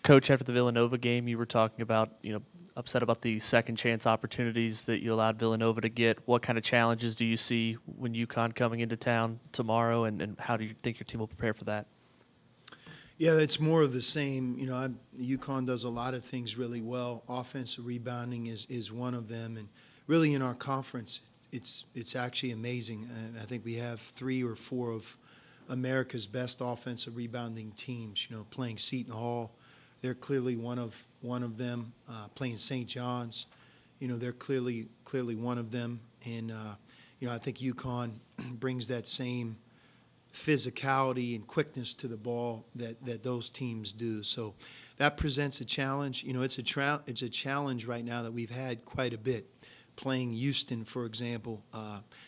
Coach, after the Villanova game, you were talking about, upset about the second chance opportunities that you allowed Villanova to get. What kind of challenges do you see when UConn coming into town tomorrow, and how do you think your team will prepare for that? Yeah, it's more of the same. UConn does a lot of things really well. Offensive rebounding is one of them, and really in our conference, it's actually amazing. I think we have 3 or 4 of America's best offensive rebounding teams. Playing Seton Hall, they're clearly one of them. Playing St. John's, they're clearly one of them. And I think UConn brings that same physicality and quickness to the ball that those teams do. So that presents a challenge. It's a challenge right now that we've had quite a bit. Playing Houston, for example,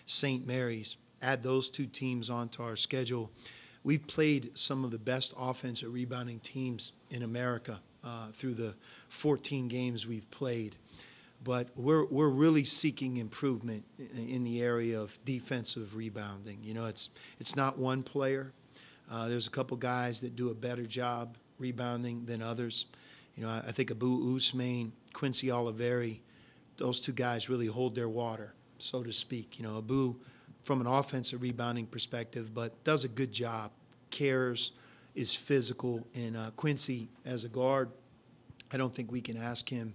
St. Mary's, add those 2 teams onto our schedule. We've played some of the best offensive rebounding teams in America through the 14 games we've played. But we're really seeking improvement in the area of defensive rebounding. It's not one player. There's a couple guys that do a better job rebounding than others. I think Abu Usman, Quincy Oliveri, those 2 guys really hold their water, so to speak. Abu, from an offensive rebounding perspective, but does a good job, cares, is physical. And Quincy, as a guard, I don't think we can ask him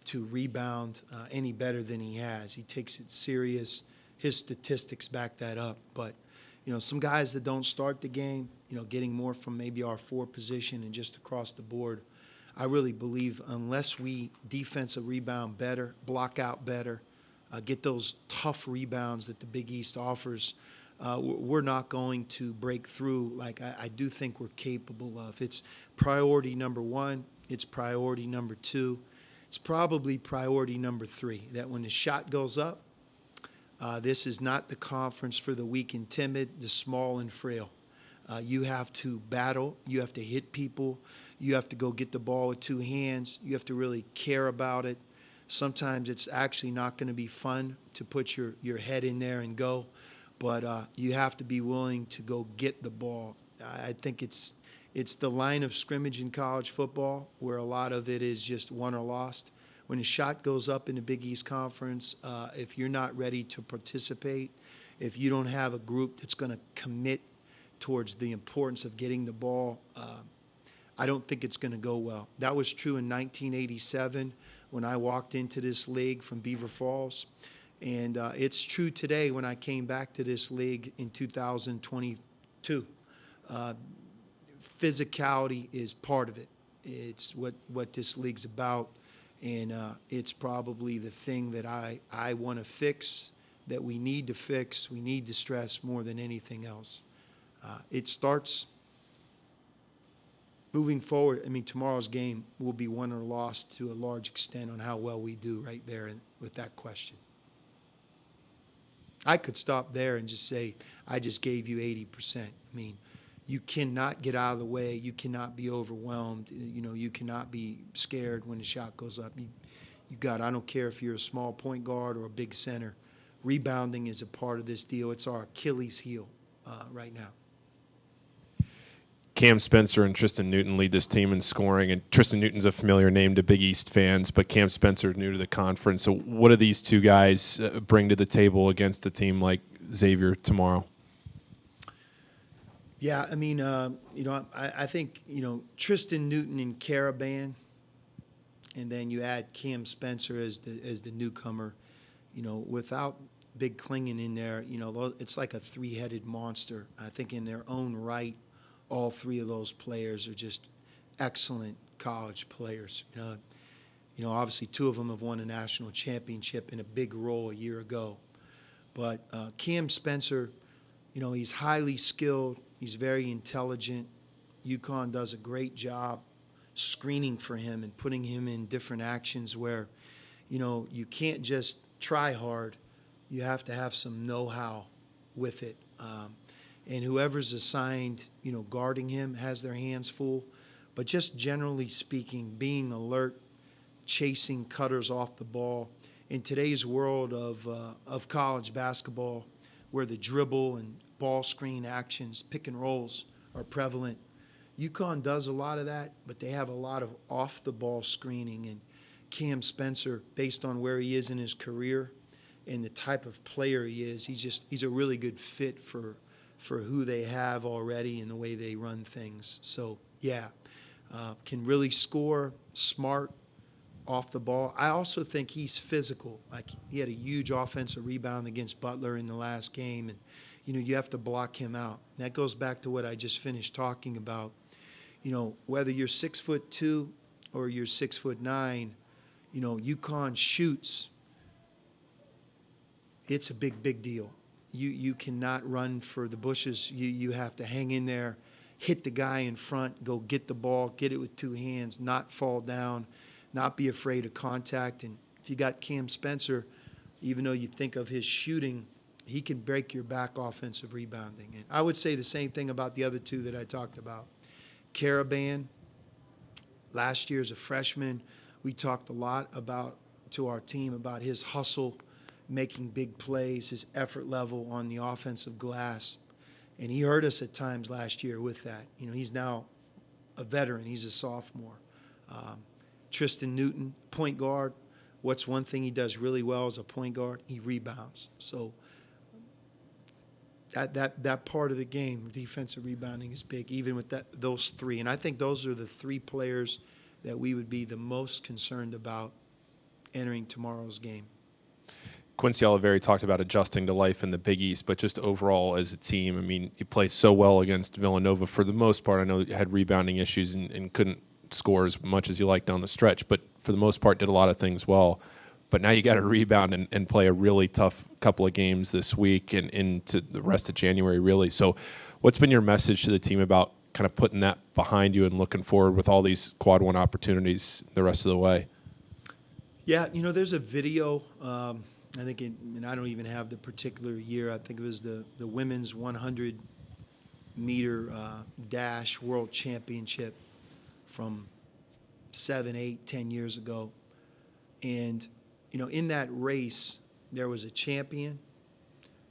to rebound any better than he has. He takes it serious. His statistics back that up. But, some guys that don't start the game, getting more from maybe our 4 position and just across the board, I really believe unless we defensive rebound better, block out better, get those tough rebounds that the Big East offers, we're not going to break through like I do think we're capable of. It's priority number 1. It's priority number 2. It's probably priority number 3, that when the shot goes up, this is not the conference for the weak and timid, the small and frail. You have to battle. You have to hit people. You have to go get the ball with 2 hands. You have to really care about it. Sometimes it's actually not going to be fun to put your head in there and go, but you have to be willing to go get the ball. I think it's the line of scrimmage in college football where a lot of it is just won or lost. When a shot goes up in the Big East Conference, if you're not ready to participate, if you don't have a group that's going to commit towards the importance of getting the ball, I don't think it's going to go well. That was true in 1987 when I walked into this league from Beaver Falls. And it's true today when I came back to this league in 2022. Physicality is part of it. It's what this league's about, and it's probably the thing that I want to fix, that we need to fix, we need to stress more than anything else. It starts moving forward. Tomorrow's game will be won or lost to a large extent on how well we do right there with that question. I could stop there and just say, I just gave you 80%. You cannot get out of the way. You cannot be overwhelmed. You cannot be scared when the shot goes up. I don't care if you're a small point guard or a big center. Rebounding is a part of this deal. It's our Achilles heel right now. Cam Spencer and Tristan Newton lead this team in scoring, and Tristan Newton's a familiar name to Big East fans, but Cam Spencer is new to the conference. So what do these 2 guys bring to the table against a team like Xavier tomorrow? Yeah, I think, Tristan Newton and Caravan, and then you add Cam Spencer as the newcomer, without Big Klingon in there, it's like a 3-headed monster. I think in their own right, all 3 of those players are just excellent college players. Obviously 2 of them have won a national championship in a big role a year ago. But Cam Spencer, he's highly skilled. He's very intelligent. UConn does a great job screening for him and putting him in different actions where, you can't just try hard. You have to have some know-how with it. And whoever's assigned, guarding him has their hands full. But just generally speaking, being alert, chasing cutters off the ball. In today's world of college basketball, where the dribble and ball screen actions, pick and rolls are prevalent, UConn does a lot of that, but they have a lot of off-the-ball screening. And Cam Spencer, based on where he is in his career and the type of player he is, he's a really good fit for who they have already and the way they run things. So, yeah, can really score, smart, off the ball. I also think he's physical. Like, he had a huge offensive rebound against Butler in the last game, and you have to block him out. And that goes back to what I just finished talking about. Whether you're 6'2" or you're 6'9", UConn shoots. It's a big deal. You cannot run for the bushes. You have to hang in there, hit the guy in front, go get the ball, get it with two hands, not fall down, not be afraid of contact. And if you got Cam Spencer, even though you think of his shooting, he can break your back offensive rebounding. And I would say the same thing about the other two that I talked about. Caravan, last year as a freshman, we talked a lot to our team about his hustle, making big plays, his effort level on the offensive glass. And he hurt us at times last year with that. He's now a veteran. He's a sophomore. Tristan Newton, point guard. What's one thing he does really well as a point guard? He rebounds. So that part of the game, defensive rebounding, is big, even with those three. And I think those are the three players that we would be the most concerned about entering tomorrow's game. Quincy Oliveri talked about adjusting to life in the Big East, but just overall as a team, I mean, you play so well against Villanova for the most part. I know you had rebounding issues and couldn't score as much as you liked down the stretch, but for the most part did a lot of things well. But now you got to rebound and play a really tough couple of games this week and into the rest of January, really. So what's been your message to the team about kind of putting that behind you and looking forward with all these quad one opportunities the rest of the way? Yeah, there's a video, I think, and I don't even have the particular year. I think it was the women's 100-meter dash world championship from 7, 8, 10 years ago. And, in that race, there was a champion.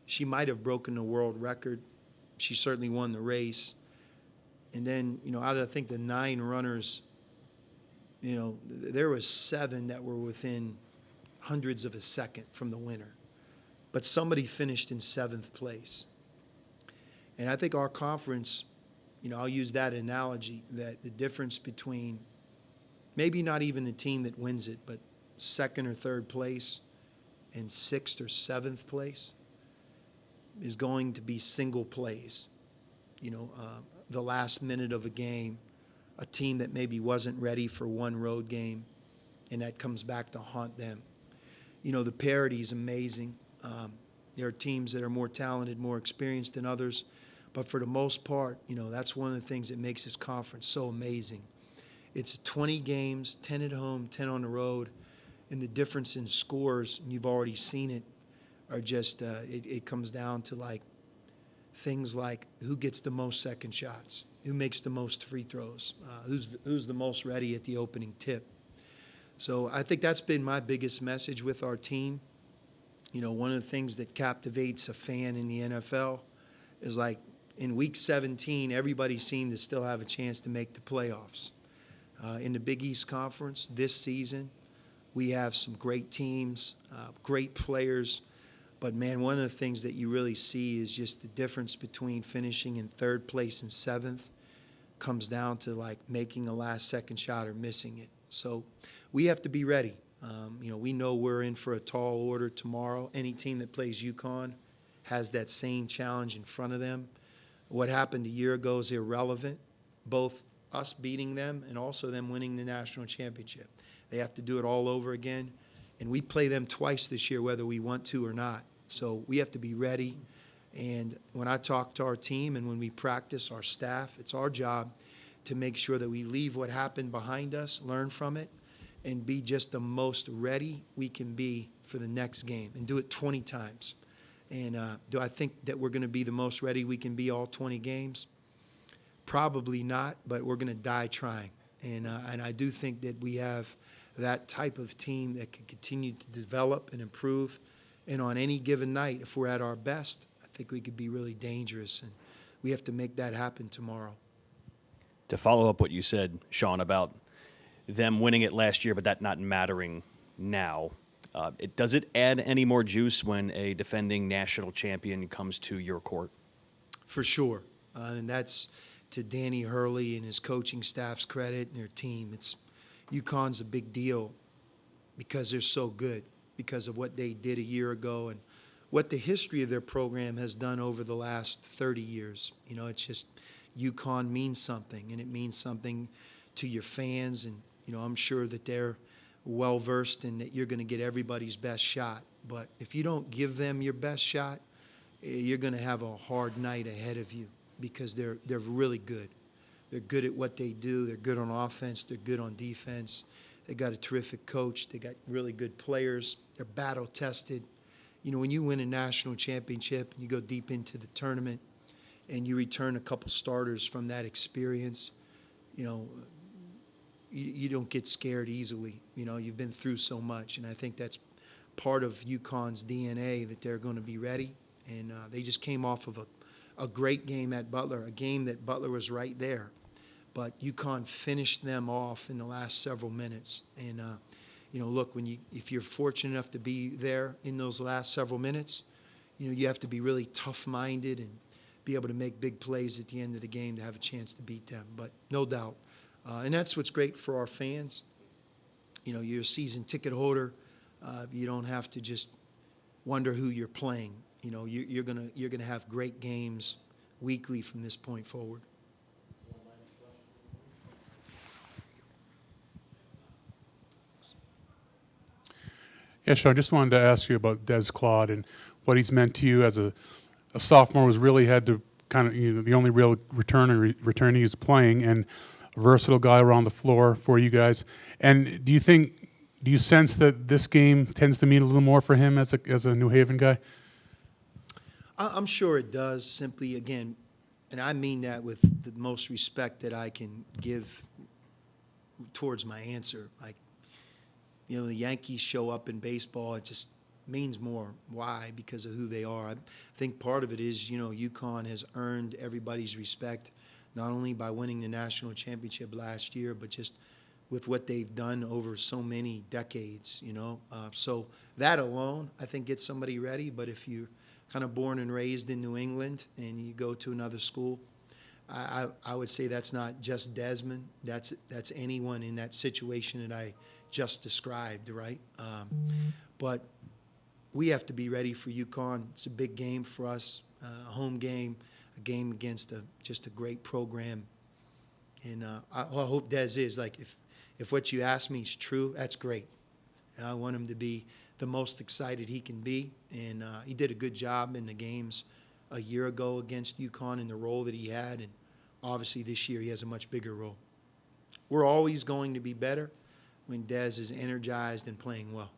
She might have broken the world record. She certainly won the race. And then, out of, I think, the 9 runners, there was 7 that were within hundreds of a second from the winner. But somebody finished in 7th place. And I think our conference, I'll use that analogy, that the difference between maybe not even the team that wins it, but 2nd or 3rd place and 6th or 7th place is going to be single plays. The last minute of a game, a team that maybe wasn't ready for one road game, and that comes back to haunt them. The parity is amazing. There are teams that are more talented, more experienced than others. But for the most part, that's one of the things that makes this conference so amazing. It's 20 games, 10 at home, 10 on the road. And the difference in scores, and you've already seen it, are just, it comes down to things like who gets the most second shots, who makes the most free throws, who's the most ready at the opening tip. So I think that's been my biggest message with our team. One of the things that captivates a fan in the NFL is in week 17, everybody seemed to still have a chance to make the playoffs. In the Big East Conference this season, we have some great teams, great players. But, man, one of the things that you really see is just the difference between finishing in 3rd place and 7th comes down to, making a last-second shot or missing it. So we have to be ready. We know we're in for a tall order tomorrow. Any team that plays UConn has that same challenge in front of them. What happened a year ago is irrelevant, both us beating them and also them winning the national championship. They have to do it all over again, and we play them twice this year whether we want to or not. So we have to be ready. And when I talk to our team and when we practice our staff, it's our job to make sure that we leave what happened behind us, learn from it, and be just the most ready we can be for the next game, and do it 20 times. And do I think that we're going to be the most ready we can be all 20 games? Probably not, but we're going to die trying. And I do think that we have that type of team that can continue to develop and improve. And on any given night, if we're at our best, I think we could be really dangerous. And we have to make that happen tomorrow. To follow up what you said, Sean, about them winning it last year, but that not mattering now, does it add any more juice when a defending national champion comes to your court? For sure. And that's to Danny Hurley and his coaching staff's credit and their team. UConn's a big deal because they're so good, because of what they did a year ago and what the history of their program has done over the last 30 years. It's just UConn means something, and it means something to your fans. And, I'm sure that they're well-versed and that you're going to get everybody's best shot. But if you don't give them your best shot, you're going to have a hard night ahead of you because they're really good. They're good at what they do. They're good on offense. They're good on defense. They got a terrific coach. They got really good players. They're battle-tested. When you win a national championship and you go deep into the tournament and you return a couple starters from that experience, you don't get scared easily. You've been through so much, and I think that's part of UConn's DNA, that they're going to be ready. And they just came off of a great game at Butler, a game that Butler was right there. But UConn finished them off in the last several minutes. And, look, if you're fortunate enough to be there in those last several minutes, you have to be really tough-minded and be able to make big plays at the end of the game to have a chance to beat them. But no doubt. And that's what's great for our fans. You're a season ticket holder. You don't have to just wonder who you're playing. You're gonna have great games weekly from this point forward. Yeah, Sean, I just wanted to ask you about Dez Claude and what he's meant to you as a sophomore. Was really had to kind of the only real returnee he's playing, and a versatile guy around the floor for you guys. And do you sense that this game tends to mean a little more for him as a New Haven guy? I'm sure it does. Simply, again, and I mean that with the most respect that I can give towards my answer. Like, the Yankees show up in baseball, it just means more. Why? Because of who they are. I think part of it is, UConn has earned everybody's respect, not only by winning the national championship last year, but just with what they've done over so many decades, So that alone, I think, gets somebody ready. But if you're kind of born and raised in New England and you go to another school, I would say that's not just Desmond. That's anyone in that situation that I just described, right? But we have to be ready for UConn. It's a big game for us, a home game, a game against just a great program. And I hope Dez is. Like, if what you asked me is true, that's great. And I want him to be the most excited he can be. And he did a good job in the games a year ago against UConn in the role that he had. And obviously this year he has a much bigger role. We're always going to be better when Dez is energized and playing well.